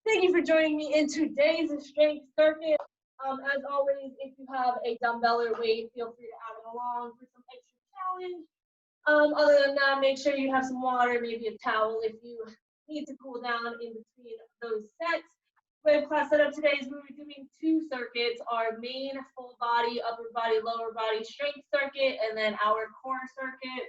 Thank you for joining me in today's strength circuit. As always, if you have a dumbbell or weight, feel free to add it along for some extra challenge. Other than that, make sure you have some water, maybe a towel if you need to cool down in between those sets. We have class set up today is we're doing two circuits, our main full body, upper body, lower body strength circuit, and then our core circuit.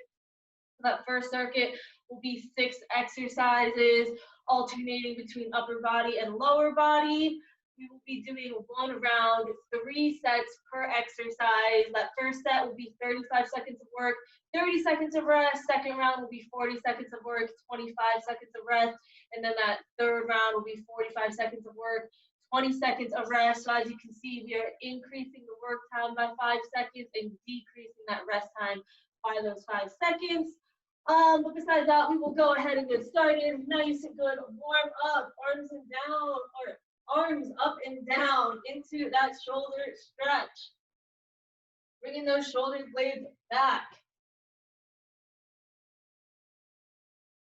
That first circuit will be 6 exercises alternating between upper body and lower body. We will be doing 1 round, 3 sets per exercise. That first set will be 35 seconds of work, 30 seconds of rest. Second round will be 40 seconds of work, 25 seconds of rest. And then that third round will be 45 seconds of work, 20 seconds of rest. So as you can see, we are increasing the work time by 5 seconds and decreasing that rest time by those 5 seconds. But besides that, we will go ahead and get started. Nice and good. Warm up, arms and down, or arms up and down into that shoulder stretch. Bringing those shoulder blades back.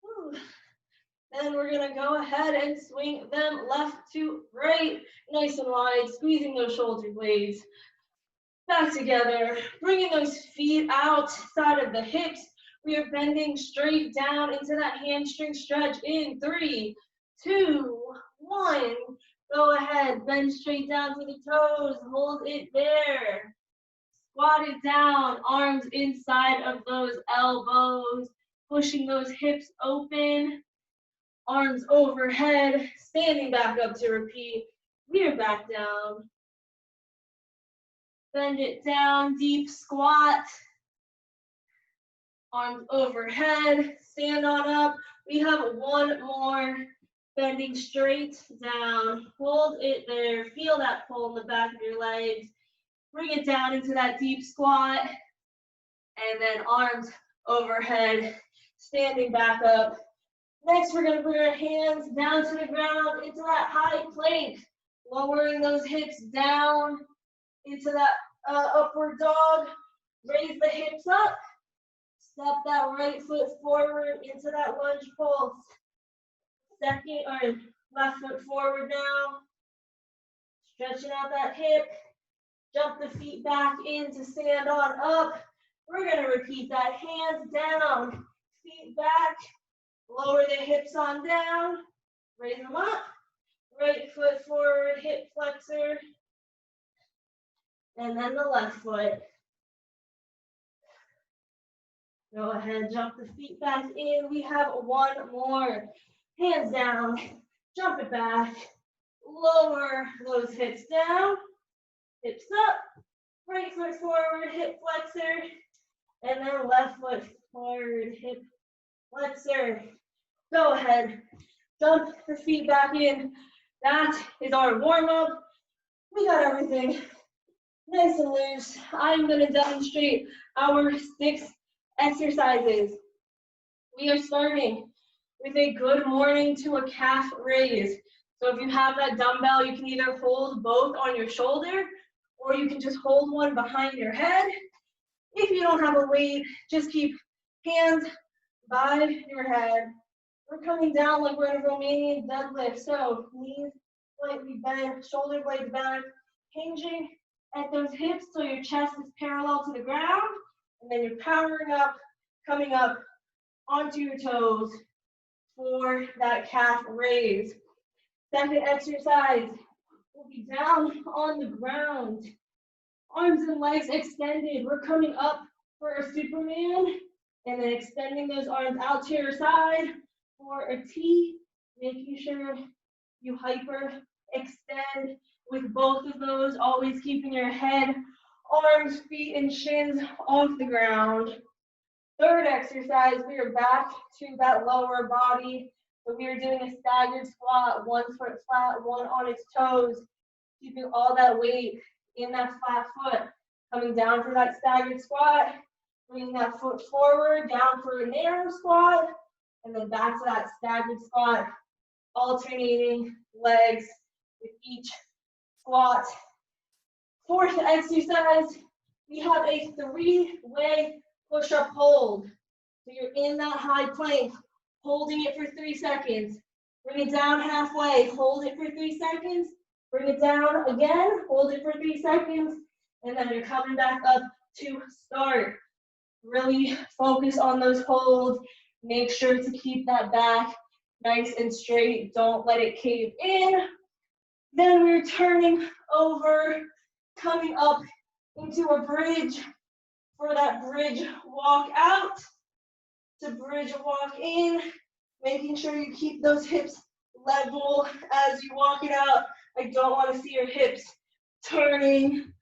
Whew. Then we're gonna go ahead and swing them left to right, nice and wide, squeezing those shoulder blades back together. Bringing those feet outside of the hips. We are bending straight down into that hamstring stretch in 3, 2, 1. Go ahead, bend straight down to the toes, hold it there. Squat it down, arms inside of those elbows, pushing those hips open, arms overhead, standing back up to repeat. We are back down. Bend it down, deep squat. Arms overhead, stand on up. We have 1 more, bending straight down. Hold it there, feel that pull in the back of your legs. Bring it down into that deep squat. And then arms overhead, standing back up. Next, we're gonna bring our hands down to the ground into that high plank, lowering those hips down into that upward dog. Raise the hips up. Step that right foot forward into that lunge pulse. Second or left foot forward now. Stretching out that hip. Jump the feet back in to stand on up. We're going to repeat that. Hands down, feet back. Lower the hips on down. Raise them up. Right foot forward, hip flexor. And then the left foot. Go ahead, jump the feet back in. We have 1 more. Hands down, jump it back. Lower those hips down. Hips up. Right foot forward, hip flexor. And then left foot forward, hip flexor. Go ahead, jump the feet back in. That is our warm up. We got everything nice and loose. I'm going to demonstrate our 6 exercises. We are starting with a good morning to a calf raise. So if you have that dumbbell, you can either hold both on your shoulder or you can just hold one behind your head. If you don't have a weight, just keep hands by your head. We're coming down like we're in a Romanian deadlift. So knees slightly bent, shoulder blades back, hinging at those hips so your chest is parallel to the ground. And then you're powering up, coming up onto your toes for that calf raise. Second exercise will be down on the ground. Arms and legs extended. We're coming up for a Superman and then extending those arms out to your side for a T, making sure you hyper extend with both of those, always keeping your head, arms, feet, and shins off the ground. Third exercise, we are back to that lower body. So we are doing a staggered squat, 1 foot flat, 1 on its toes, keeping all that weight in that flat foot. Coming down for that staggered squat, bringing that foot forward, down for a narrow squat, and then back to that staggered squat, alternating legs with each squat. Fourth exercise, we have a 3-way push-up hold. So you're in that high plank, holding it for 3 seconds. Bring it down halfway, hold it for 3 seconds, bring it down again, hold it for 3 seconds, and then you're coming back up to start. Really focus on those holds. Make sure to keep that back nice and straight. Don't let it cave in. Then we're turning over, coming up into a bridge for that bridge walk out to bridge walk in, making sure you keep those hips level as you walk it out. I don't want to see your hips turning.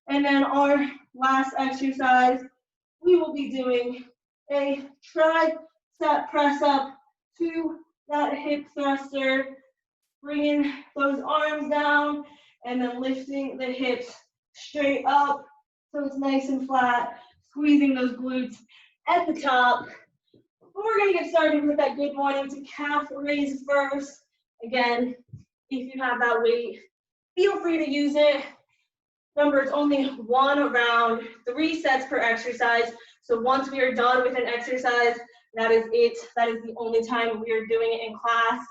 And then our last exercise, we will be doing a tricep press up to that hip thruster, bringing those arms down and then lifting the hips straight up so it's nice and flat, squeezing those glutes at the top. But we're going to get started with that good morning to calf raise first. Again, if you have that weight, feel free to use it. Remember, it's only 1 round, 3 sets per exercise. So once we are done with an exercise, that is it. That is the only time we are doing it in class.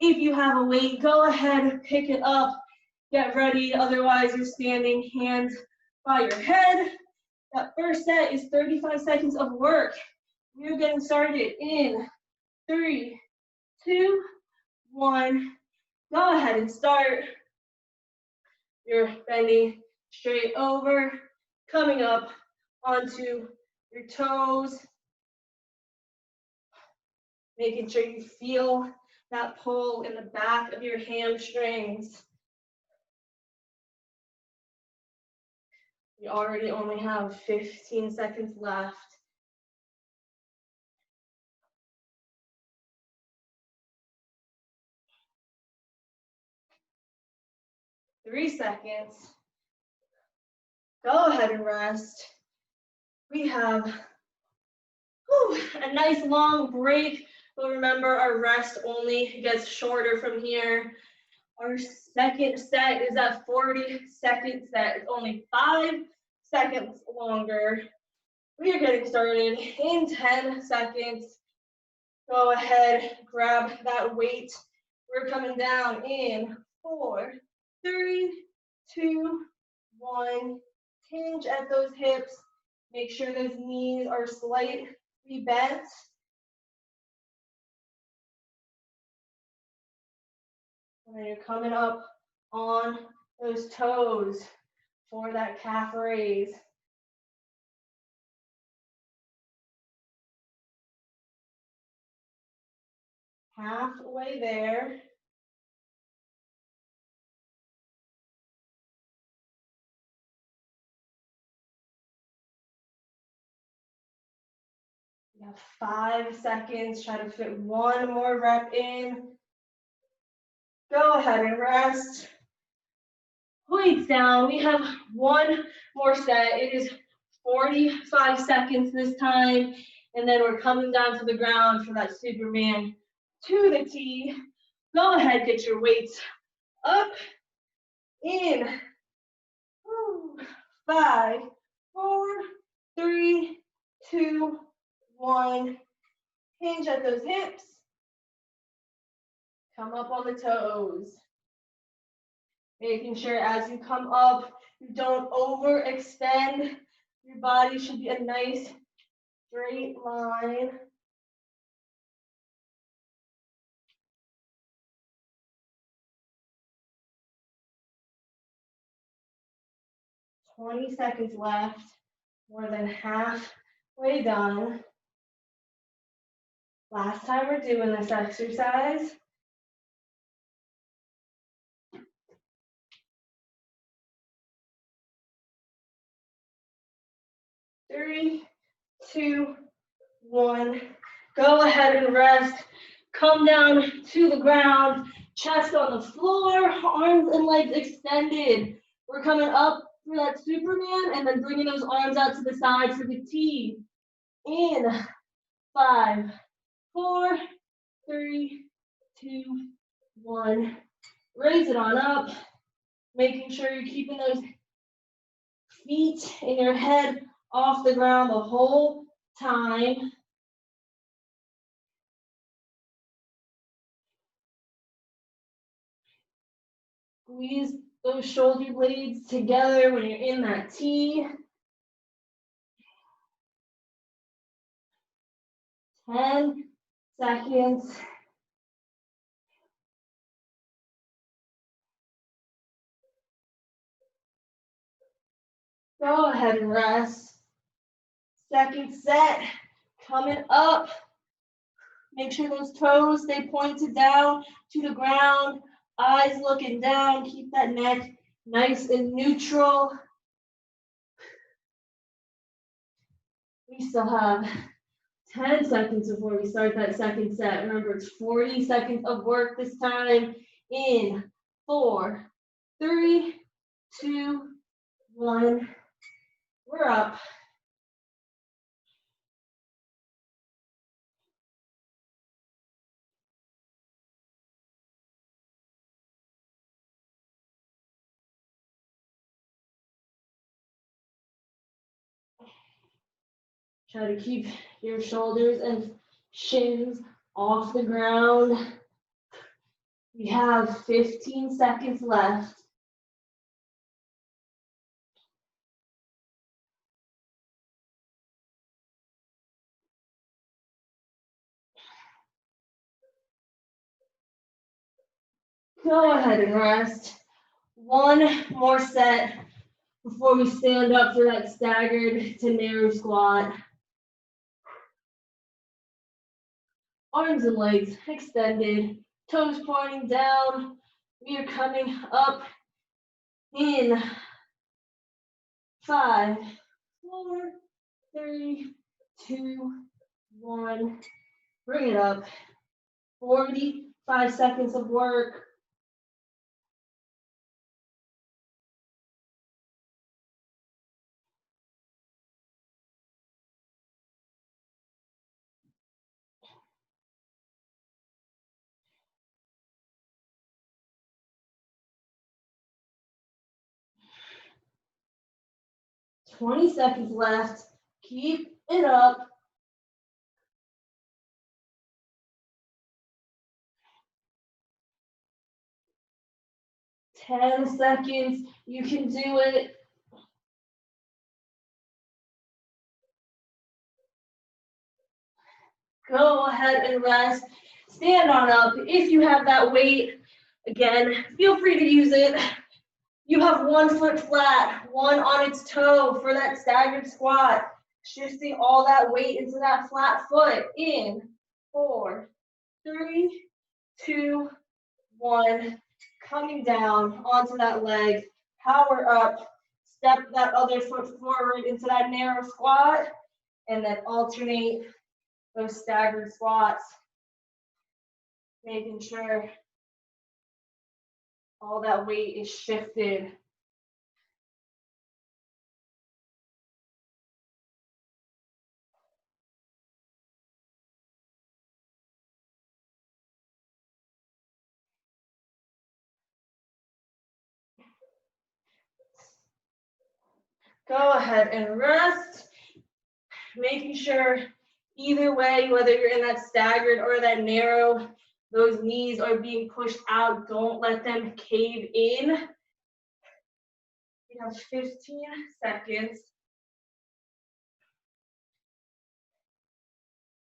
If you have a weight, go ahead, pick it up, get ready. Otherwise, you're standing, hands by your head. That first set is 35 seconds of work. We're getting started in 3, 2, 1. Go ahead and start. You're bending straight over, coming up onto your toes, making sure you feel that pull in the back of your hamstrings. We already only have 15 seconds left. Three seconds. Go ahead and rest. We have a nice long break, but remember our rest only gets shorter from here. Our second set is at 40-second set. It's only 5 seconds longer. We are getting started in 10 seconds. Go ahead, grab that weight. We're coming down in 4, 3, 2, 1. Hinge at those hips. Make sure those knees are slightly bent. And then you're coming up on those toes for that calf raise. Halfway there. You have 5 seconds. Try to fit 1 more rep in. Go ahead and rest. Weights down. We have 1 more set. It is 45 seconds this time. And then we're coming down to the ground for that Superman to the T. Go ahead, get your weights up, in. 5, 4, 3, 2, 1. Hinge at those hips. Come up on the toes. Making sure as you come up, you don't overextend. Your body should be a nice straight line. "20 seconds left, more than halfway done. Last time we're doing this exercise. Three, 2, 1. Go ahead and rest. Come down to the ground, chest on the floor, arms and legs extended. We're coming up for that Superman and then bringing those arms out to the side for the T. In 5, 4, 3, 2, 1. Raise it on up, making sure you're keeping those feet and your head off the ground the whole time. Squeeze those shoulder blades together when you're in that T. 10 seconds. Go ahead and rest. Second set, coming up. Make sure those toes stay pointed down to the ground. Eyes looking down. Keep that neck nice and neutral. We still have 10 seconds before we start that second set. Remember, it's 40 seconds of work this time. In 4, 3, 2, 1. We're up. Try to keep your shoulders and shins off the ground. We have 15 seconds left. Go ahead and rest. One more set before we stand up for that staggered to narrow squat. Arms and legs extended, toes pointing down. We are coming up in 5, 4, 3, 2, 1. Bring it up. 45 seconds of work. Twenty seconds left. Keep it up. Ten seconds. You can do it. Go ahead and rest. Stand on up. If you have that weight, again, feel free to use it. You have one foot flat, one on its toe for that staggered squat. Shifting all that weight into that flat foot. In 4, 3, 2, 1. Coming down onto that leg. Power up. Step that other foot forward into that narrow squat. And then alternate those staggered squats. Making sure all that weight is shifted. Go ahead and rest. Making sure either way, whether you're in that staggered or that narrow, those knees are being pushed out. Don't let them cave in. We have 15 seconds.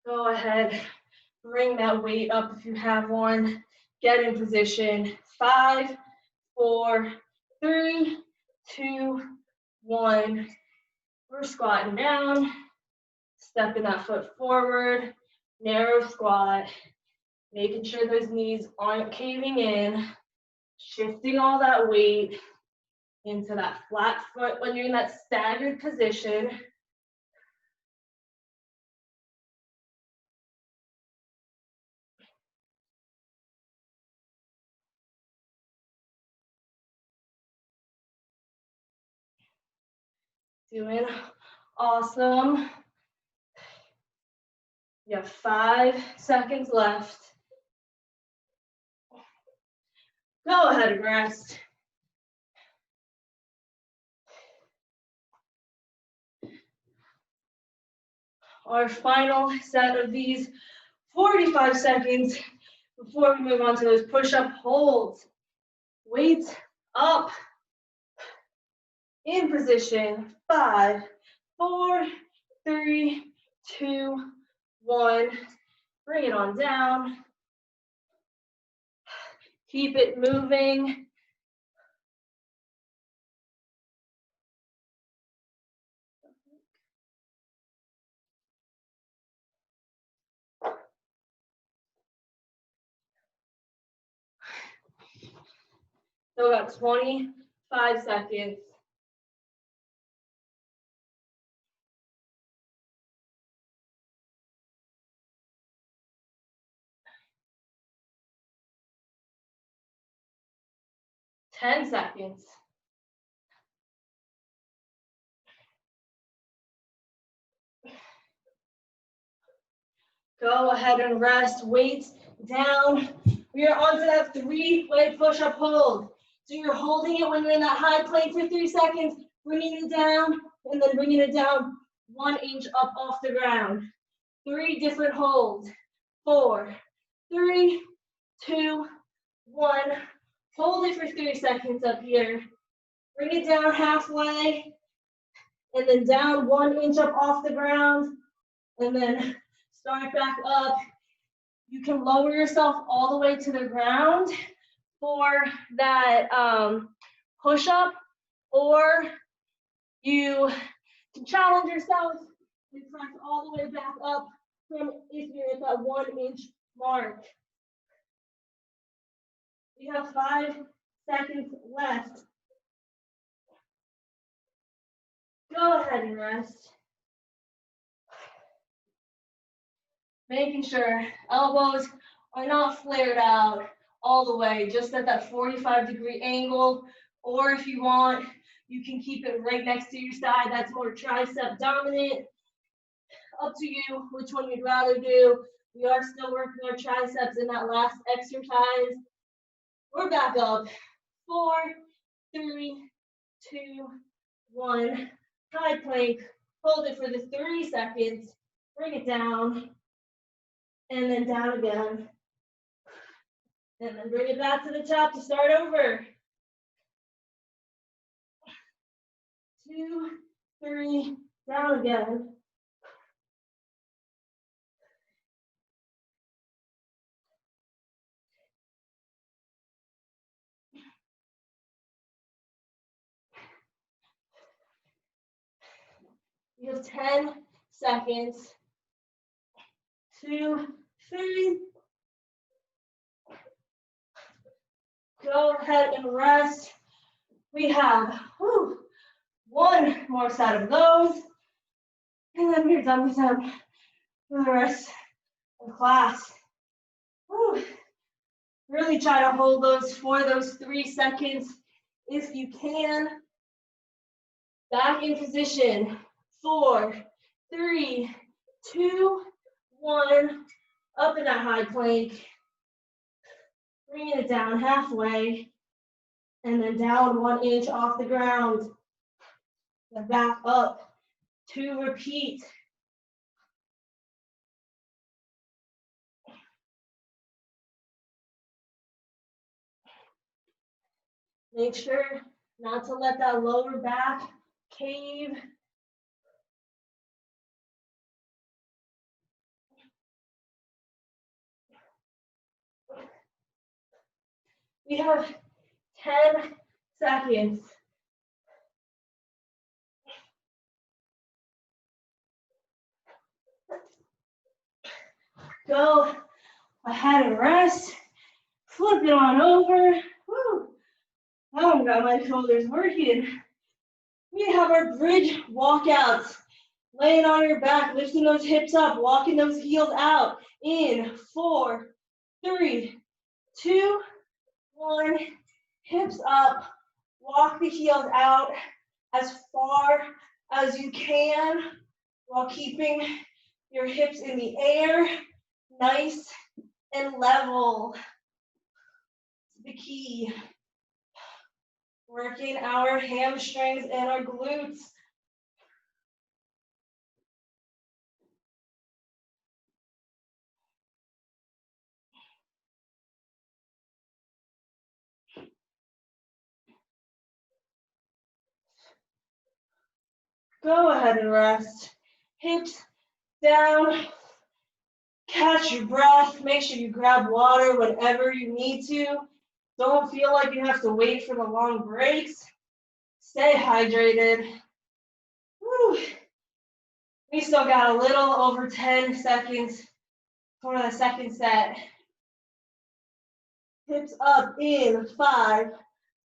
Go ahead, bring that weight up if you have one. Get in position. 5, 4, 3, 2, 1. We're squatting down. Stepping that foot forward. Narrow squat. Making sure those knees aren't caving in. Shifting all that weight into that flat foot when you're in that staggered position. Doing awesome. You have 5 seconds left. Go ahead and rest. Our final set of these 45 seconds before we move on to those push-up holds. Weights up. In position. 5, 4, 3, 2, 1. Bring it on down. Keep it moving. So about 25 seconds. Ten seconds. Go ahead and rest, weights down. We are on to that 3-leg push-up hold. So you're holding it when you're in that high plank for 3 seconds, bringing it down, and then bringing it down 1 inch up off the ground. 3 different holds. 4, 3, 2, 1. Hold it for 3 seconds up here. Bring it down halfway, and then down 1 inch up off the ground, and then start back up. You can lower yourself all the way to the ground for that push-up, or you can challenge yourself and press all the way back up from if you're at that 1 inch mark. We have 5 seconds left. Go ahead and rest. Making sure elbows are not flared out all the way, just at that 45-degree angle, or if you want, you can keep it right next to your side. That's more tricep dominant. Up to you which one you'd rather do. We are still working our triceps in that last exercise. We're back up. 4, 3, 2, 1. High plank. Hold it for the 30 seconds. Bring it down. And then down again. And then bring it back to the top to start over. 2, 3, down again. You have 10 seconds. 2, 3. Go ahead and rest. We have 1 more set of those. And then we're done with them for the rest of class. Really try to hold those for those 3 seconds if you can. Back in position. 4, 3, 2, 1. Up in that high plank. Bringing it down halfway. And then down 1 inch off the ground. And back up. 2 repeat. Make sure not to let that lower back cave. We have 10 seconds. Go ahead and rest. Flip it on over. Woo. Oh, got my shoulders working. We have our bridge walkouts. Laying on your back, lifting those hips up, walking those heels out. In 4, 3, 2, 1. Hips up. Walk the heels out as far as you can while keeping your hips in the air, nice and level. The key. Working our hamstrings and our glutes. Go ahead and rest. Hips down. Catch your breath. Make sure you grab water whenever you need to. Don't feel like you have to wait for the long breaks. Stay hydrated. Woo. We still got a little over 10 seconds for the second set. Hips up in 5,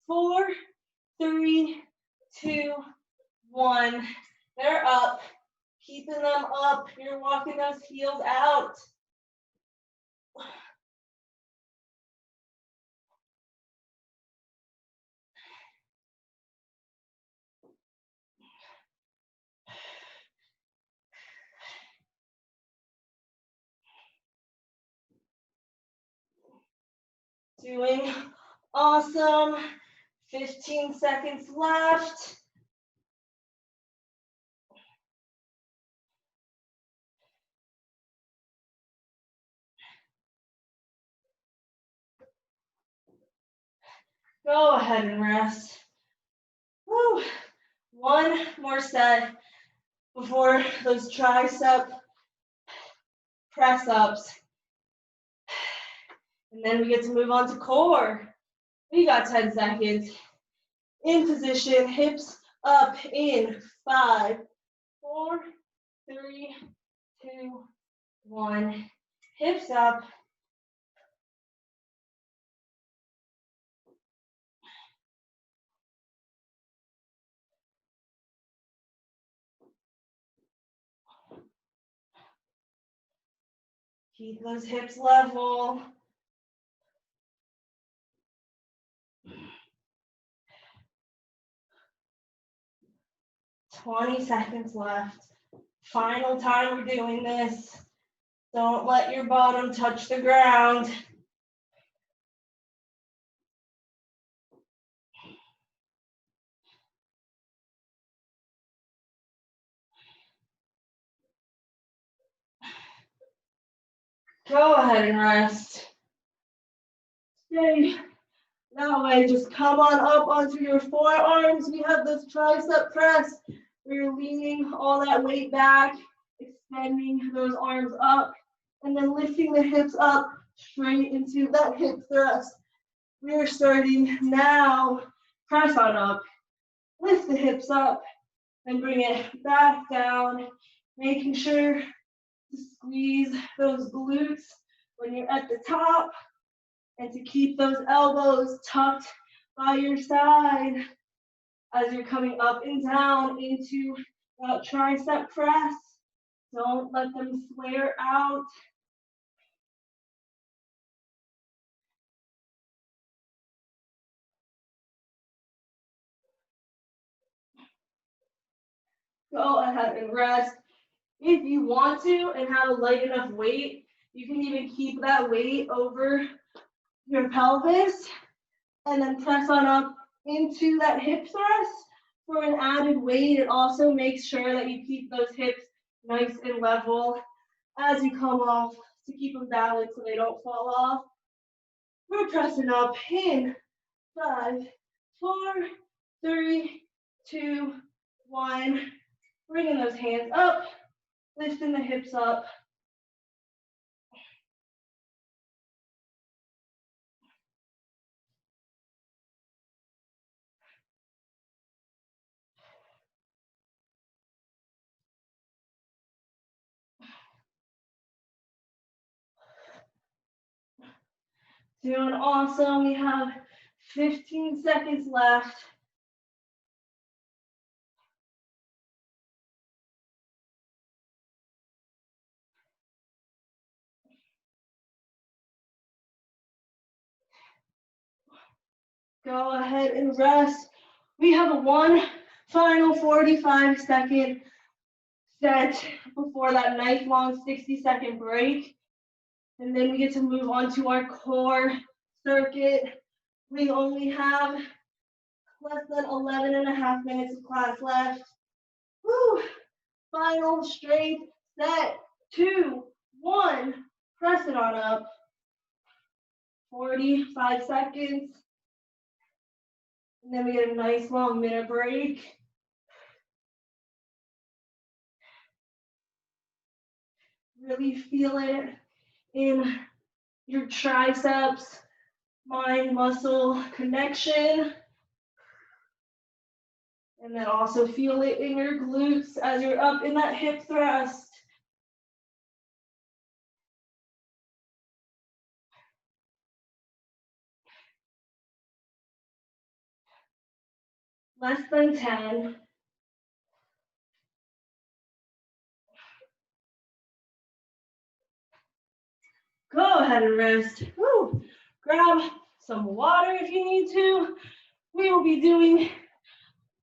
4, 3, 2, 1. They're up. Keeping them up. You're walking those heels out. Doing awesome. 15 seconds left. Go ahead and rest. Woo. One more set before those tricep press ups. And then we get to move on to core. We got 10 seconds. In position, hips up in 5, 4, 3, 2, 1. Hips up. Keep those hips level. 20 seconds left. Final time we're doing this. Don't let your bottom touch the ground. Go ahead and rest. Stay that way. Just come on up onto your forearms. We have this tricep press where you're leaning all that weight back, extending those arms up, and then lifting the hips up straight into that hip thrust. We are starting now. Press on up. Lift the hips up and bring it back down, making sure to squeeze those glutes when you're at the top and to keep those elbows tucked by your side as you're coming up and down into that tricep press. Don't let them flare out. Go ahead and rest. If you want to and have a light enough weight, you can even keep that weight over your pelvis and then press on up into that hip thrust for an added weight. It also makes sure that you keep those hips nice and level as you come off to keep them balanced so they don't fall off. We're pressing up in 5, 4, 3, 2, 1. Bringing those hands up, lifting the hips up. Doing awesome. We have 15 seconds left. Go ahead and rest. We have one final 45-second set before that nice long 60-second break. And then we get to move on to our core circuit. We only have less than 11 and a half minutes of class left. Woo. Final straight set. 2, 1. Press it on up. 45 seconds. And then we get a nice long minute break. Really feel it in your triceps, mind muscle connection. And then also feel it in your glutes as you're up in that hip thrust. Less than 10. Go ahead and rest. Woo. Grab some water if you need to. We will be doing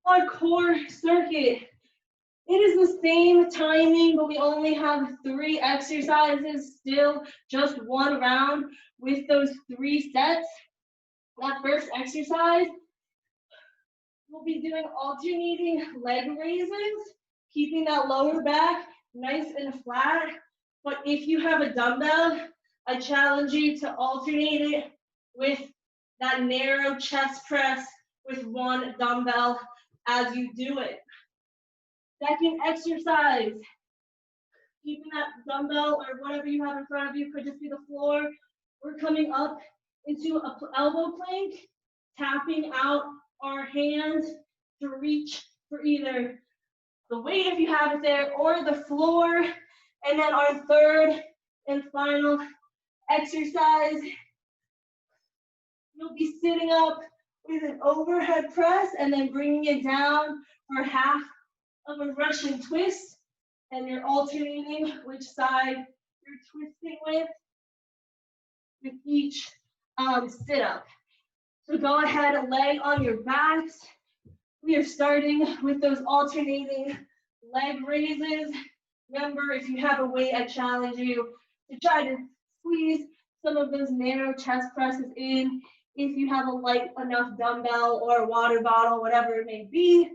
our core circuit. It is the same timing, but we only have 3 exercises still, just 1 round with those 3 sets. That first exercise, we'll be doing alternating leg raises, keeping that lower back nice and flat. But if you have a dumbbell, I challenge you to alternate it with that narrow chest press with 1 dumbbell as you do it. Second exercise, keeping that dumbbell or whatever you have in front of you, could just be the floor. We're coming up into an elbow plank, tapping out our hands to reach for either the weight if you have it there or the floor. And then our third and final exercise, you'll be sitting up with an overhead press and then bringing it down for half of a Russian twist. And you're alternating which side you're twisting with each sit up. So go ahead and lay on your backs. We are starting with those alternating leg raises. Remember, if you have a weight, I challenge you to try to squeeze some of those narrow chest presses in. If you have a light enough dumbbell or a water bottle, whatever it may be.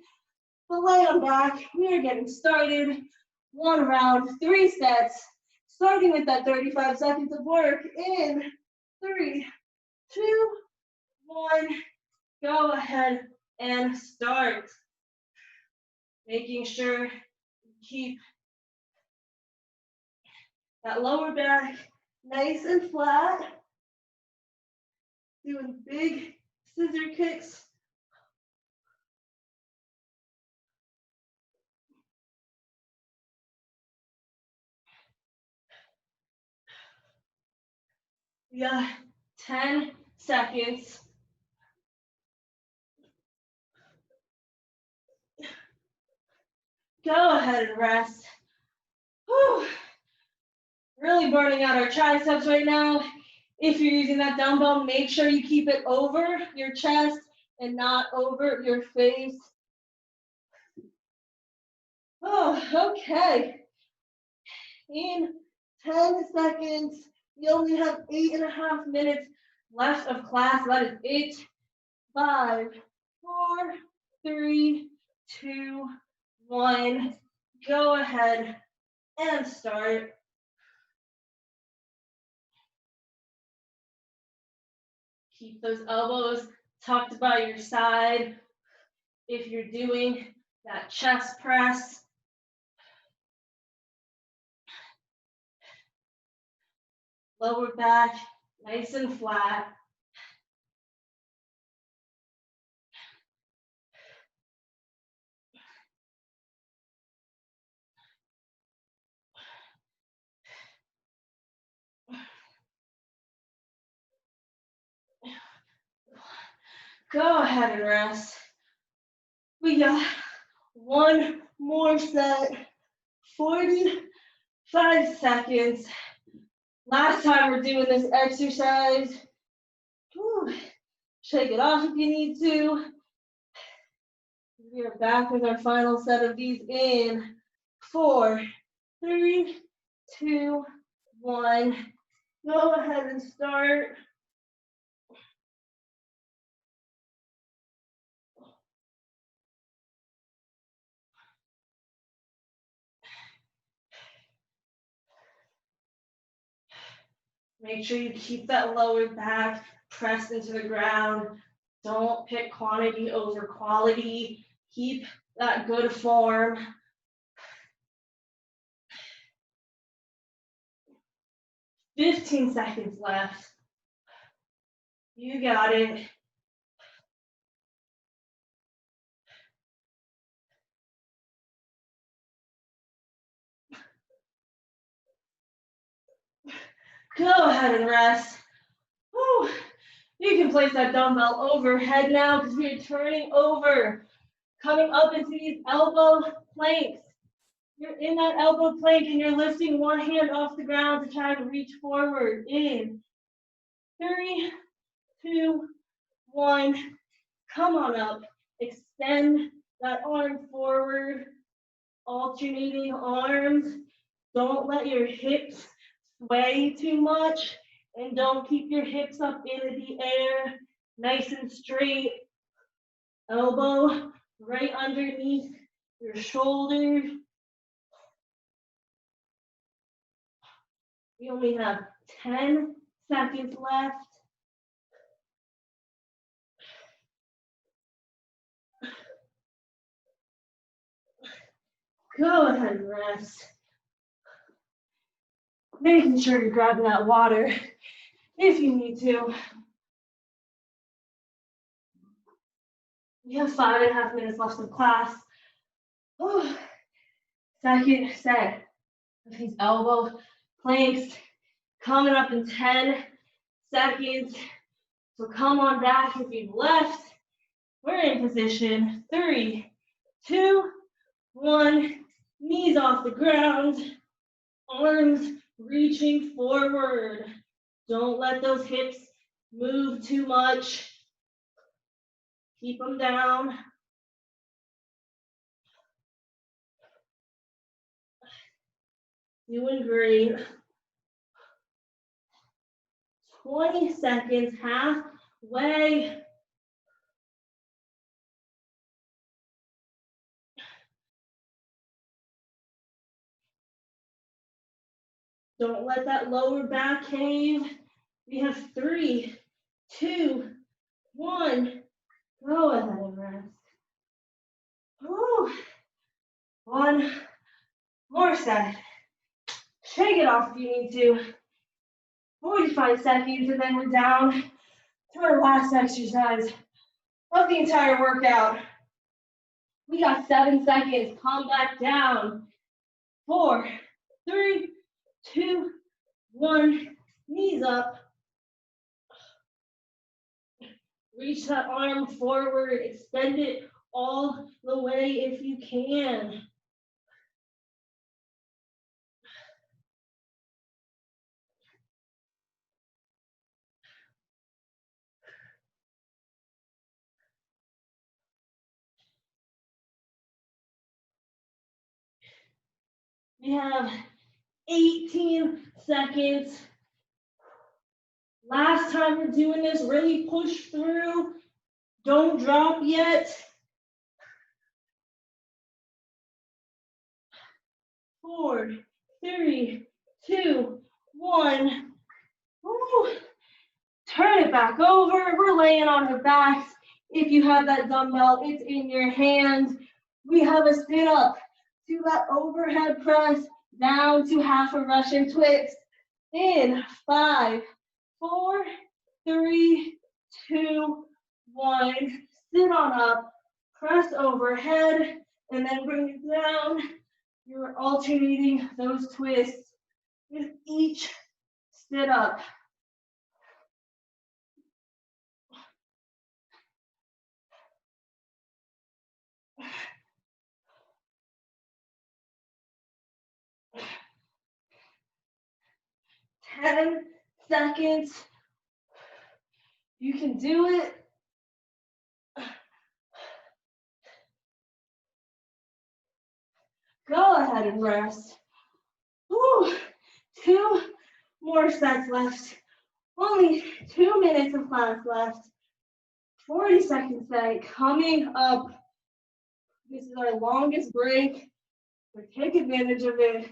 But lay on back, we are getting started. 1 round, 3 sets, starting with that 35 seconds of work in 3, 2, 1. Go ahead and start. Making sure you keep that lower back nice and flat. Doing big scissor kicks. We got 10 seconds. Go ahead and rest. Whew. Really burning out our triceps right now. If you're using that dumbbell, make sure you keep it over your chest and not over your face. Oh, okay. In 10 seconds, you only have 8.5 minutes left of class. That is it. 5, 4, 3, 2, 1. Go ahead and start. Keep those elbows tucked by your side. If you're doing that chest press, lower back nice and flat. Go ahead and rest. We got 1 more set, 45 seconds. Last time we're doing this exercise. Whew. Shake it off if you need to. We are back with our final set of these in 4, 3, 2, 1. Go ahead and start. Make sure you keep that lower back pressed into the ground. Don't pick quantity over quality. Keep that good form. 15 seconds left. You got it. Go ahead and rest. Whew. You can place that dumbbell overhead now because we are turning over, coming up into these elbow planks. You're in that elbow plank and you're lifting one hand off the ground to try to reach forward. In 3, 2, 1. Come on up. Extend that arm forward. Alternating arms. Don't let your hips sway too much. And don't keep your hips up into the air. Nice and straight. Elbow right underneath your shoulder. We only have 10 seconds left. Go ahead and rest. Making sure you're grabbing that water if you need to. We have 5.5 minutes left of class. Oh. Second set of these elbow planks coming up in 10 seconds. So come on back if you've left. We're in position. 3, 2, 1. Knees off the ground. Arms reaching forward. Don't let those hips move too much. Keep them down. Doing great. 20 seconds, halfway. Don't let that lower back cave. We have 3, 2, 1. Go ahead and rest. Whew. One more set. Shake it off if you need to. 45 seconds, and then we're down to our last exercise of the entire workout. We got 7 seconds. Calm back down. 4, 3, 2, 1. Knees up. Reach that arm forward. Extend it all the way if you can. We have 18 seconds. Last time we're doing this, really push through. Don't drop yet. 4, 3, 2, 1. Woo. Turn it back over. We're laying on our backs. If you have that dumbbell, it's in your hand. We have a sit up to that overhead press, down to half a Russian twist. In 5, 4, 3, 2, 1. Sit on up, press overhead, and then bring it down. You're alternating those twists with each sit up. Ten seconds. You can do it. Go ahead and rest. Woo. 2 more sets left. Only 2 minutes of class left. 40 seconds set coming up. This is our longest break. So take advantage of it.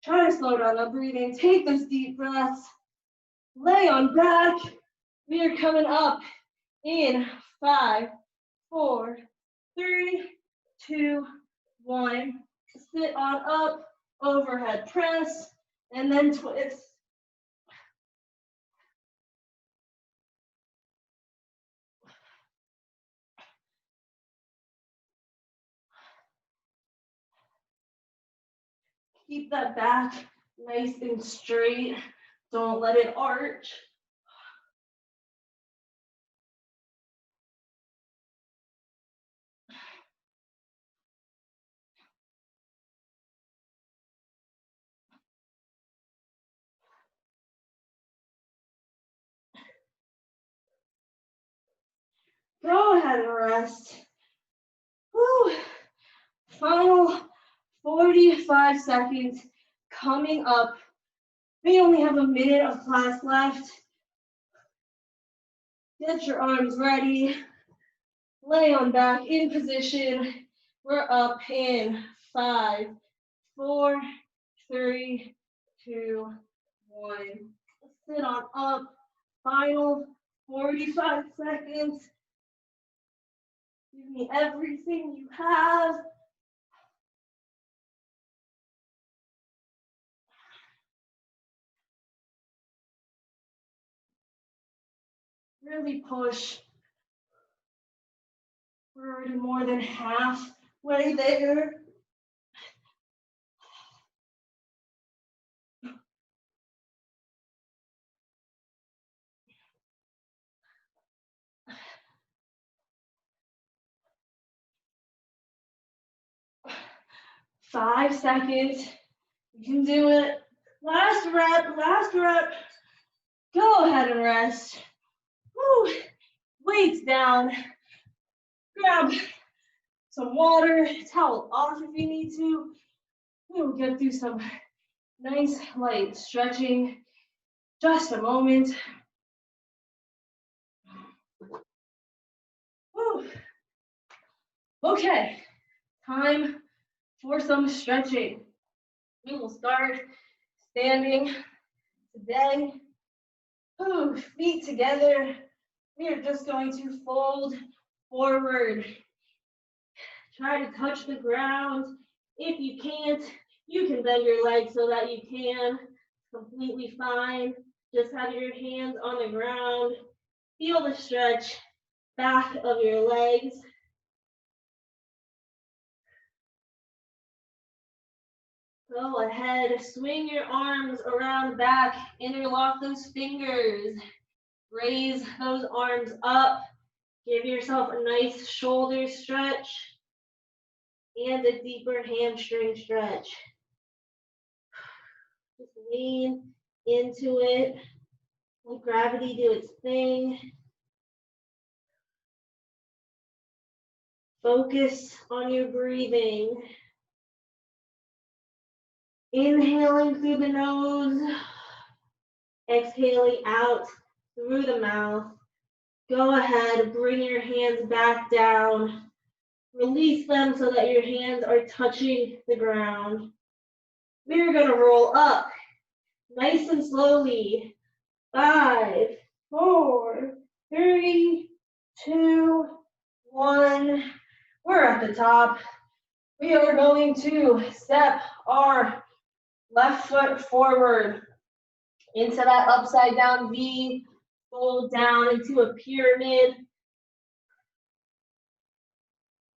Try to slow down the breathing. Take those deep breaths. Lay on back. We are coming up in 5, 4, 3, 2, 1. Sit on up, overhead press, and then twist. Keep that back nice and straight. Don't let it arch. Go ahead and rest. Whew. Final 45 seconds coming up. We only have a minute of class left. Get your arms ready. Lay on back in position. We're up in 5, 4, 3, 2, 1. Sit on up. Final 45 seconds. Give me everything you have. Really push. We're already more than halfway there. Five seconds. You can do it. Last rep, last rep. Go ahead and rest. Woo. Weights down. Grab some water, towel off if you need to. We'll get through some nice light stretching. Just a moment. Woo. Okay, time for some stretching. We will start standing today. Ooh, feet together. We are just going to fold forward. Try to touch the ground. If you can't, you can bend your legs so that you can. Completely fine. Just have your hands on the ground. Feel the stretch back of your legs. Go ahead, swing your arms around back, interlock those fingers. Raise those arms up. Give yourself a nice shoulder stretch and a deeper hamstring stretch. Just lean into it. Let gravity do its thing. Focus on your breathing. Inhaling through the nose, exhaling out through the mouth. Go ahead, bring your hands back down. Release them so that your hands are touching the ground. We're going to roll up nice and slowly. 5, 4, 3, 2, 1. We're at the top. We are going to step our left foot forward into that upside down V, fold down into a pyramid,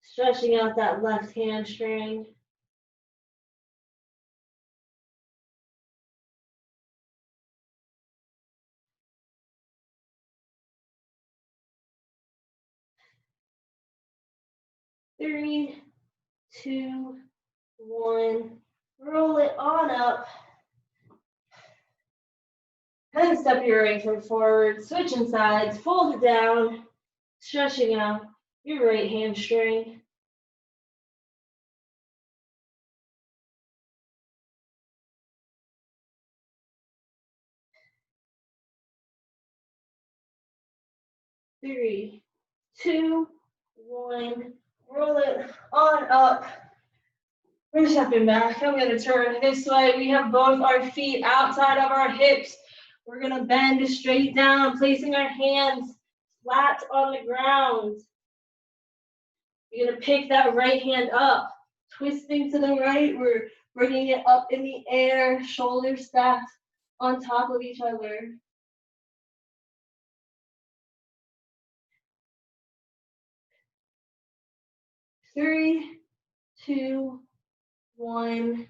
stretching out that left hamstring. Three, 2, 1. Roll it on up. And step your right foot forward, switching sides, fold it down, stretching out your right hamstring. Three, 2, 1. Roll it on up. We're stepping back. I'm going to turn this way. We have both our feet outside of our hips. We're going to bend straight down, placing our hands flat on the ground. You're going to pick that right hand up, twisting to the right. We're bringing it up in the air, shoulders stacked on top of each other. 3, 2, 1.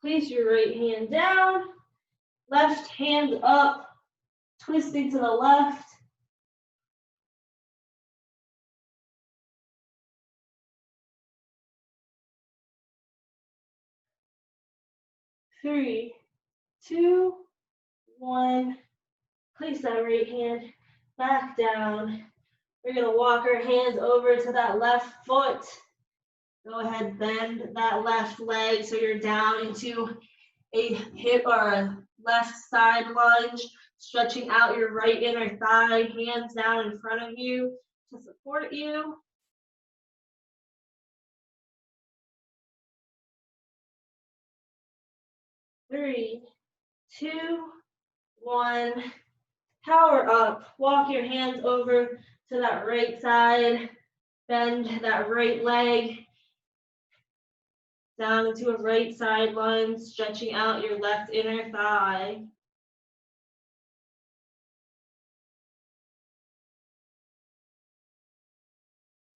Place your right hand down, left hand up, twisting to the left. 3, 2, 1. Place that right hand back down. We're going to walk our hands over to that left foot. Go ahead, bend that left leg so you're down into a hip or a left side lunge, stretching out your right inner thigh, hands down in front of you to support you. 3, 2, 1. Power up. Walk your hands over to that right side. Bend that right leg down into a right side lunge, stretching out your left inner thigh.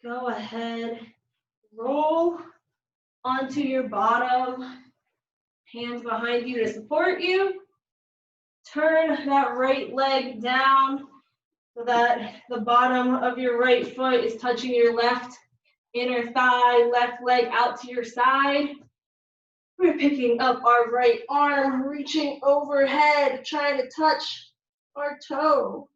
Go ahead, roll onto your bottom, hands behind you to support you. Turn that right leg down so that the bottom of your right foot is touching your left inner thigh, left leg out to your side. We're picking up our right arm, reaching overhead, trying to touch our toe.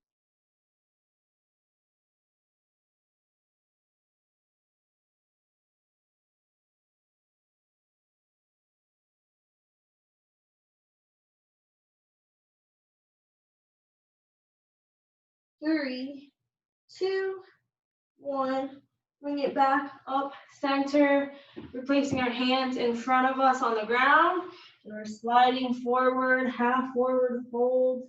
3, 2, 1. Bring it back up center. We're placing our hands in front of us on the ground. And we're sliding forward, half forward fold.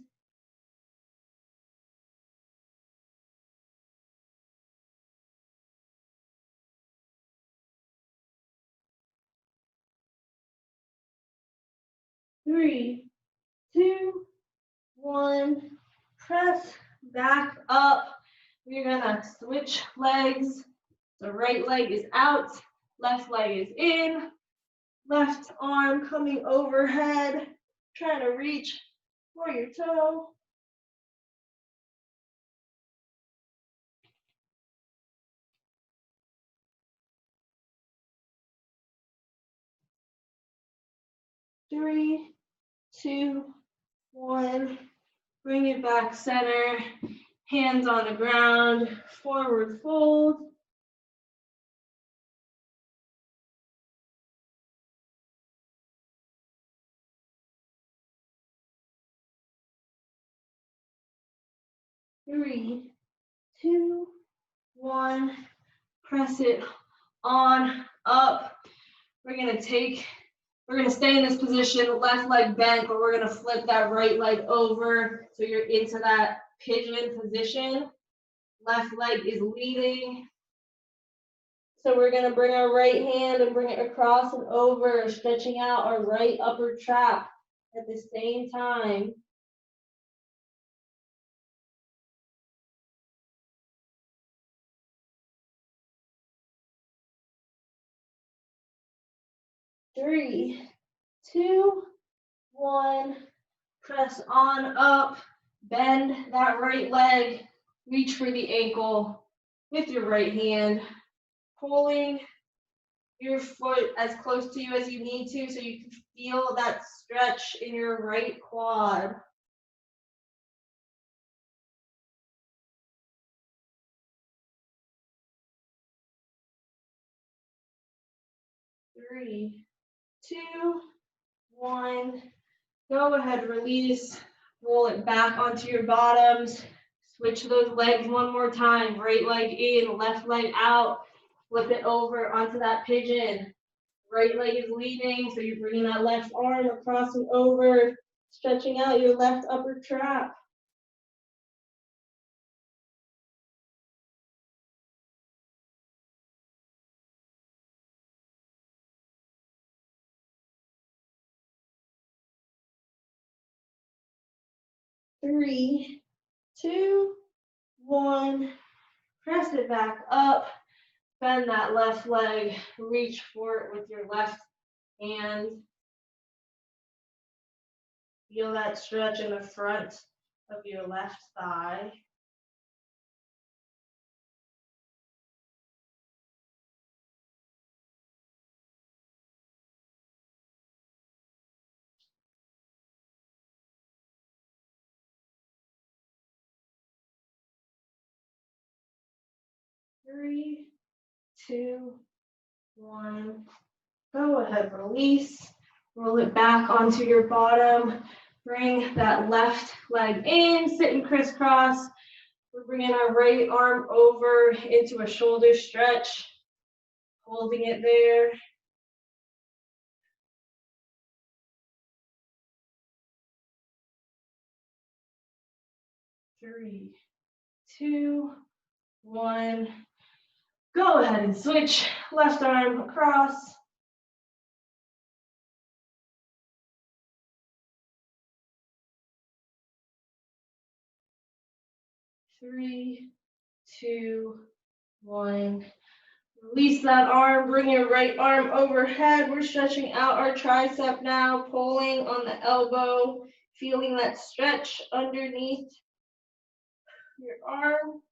Three, 2, 1. Press back up. We're gonna switch legs. The right leg is out, left leg is in. Left arm coming overhead, trying to reach for your toe. 3, 2, 1. Bring it back center. Hands on the ground. Forward fold. Three, 2, 1. Press it on up. We're gonna stay in this position, left leg bent, but we're gonna flip that right leg over so you're into that pigeon position. Left leg is leading. So we're gonna bring our right hand and bring it across and over, stretching out our right upper trap at the same time. 3, 2, 1. Press on up, bend that right leg, reach for the ankle with your right hand, pulling your foot as close to you as you need to so you can feel that stretch in your right quad. 3, 2, 1. Go ahead, release, roll it back onto your bottoms. Switch those legs one more time. Right leg in, left leg out. Flip it over onto that pigeon. Right leg is leading, so you're bringing that left arm across and over, stretching out your left upper trap. 3, 2, 1. Press it back up. Bend that left leg. Reach for it with your left hand. Feel that stretch in the front of your left thigh. Three, two, one. Go ahead, release. Roll it back onto your bottom. Bring that left leg in, sit in crisscross. We're bringing our right arm over into a shoulder stretch, holding it there. Three, two, one. Go ahead and switch. Left arm across. Three, two, one. Release that arm, bring your right arm overhead. We're stretching out our tricep now, pulling on the elbow, feeling that stretch underneath your arm.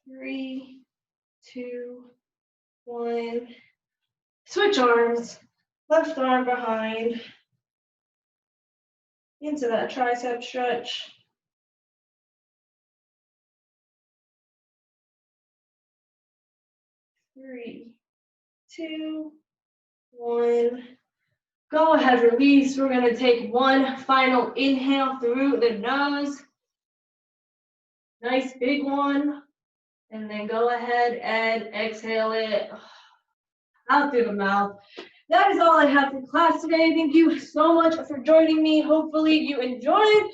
Three, two, one. Switch arms, left arm behind, into that tricep stretch. Three, two, one. Go ahead, release. We're gonna take one final inhale through the nose. Nice big one. And then go ahead and exhale it out through the mouth. That is all I have for class today. Thank you so much for joining me. Hopefully you enjoyed.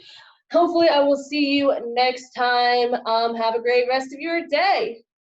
Hopefully I will see you next time. Have a great rest of your day.